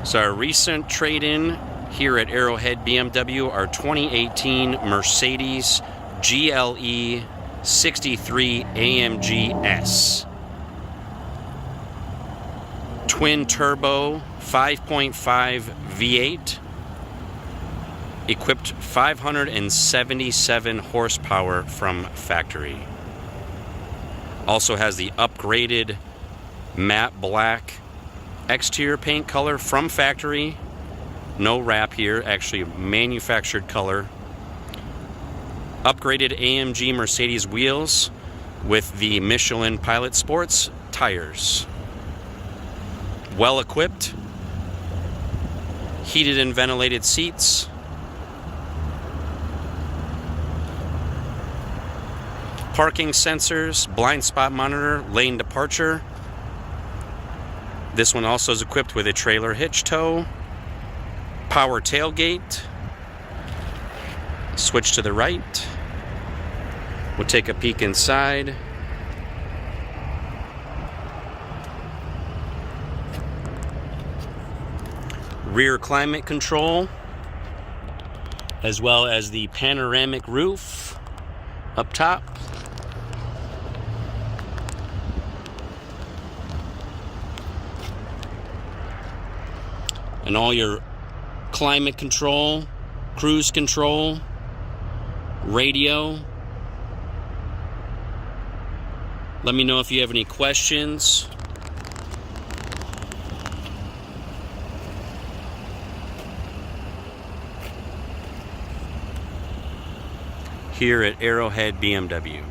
So our recent trade-in here at Arrowhead BMW, our 2018 Mercedes GLE 63 AMG S. Twin turbo 5.5 V8, equipped 577 horsepower from factory. Also has the upgraded matte black exterior paint color from factory. No wrap here, actually manufactured color. Upgraded AMG Mercedes wheels with the Michelin Pilot Sports tires. Well equipped. Heated and ventilated seats. Parking sensors, blind spot monitor, lane departure. This one also is equipped with a trailer hitch tow, power tailgate. Switch to the right. We'll take a peek inside. Rear climate control, as well as the panoramic roof up top. And all your climate control, cruise control, radio. Let me know if you have any questions. Here at Arrowhead BMW.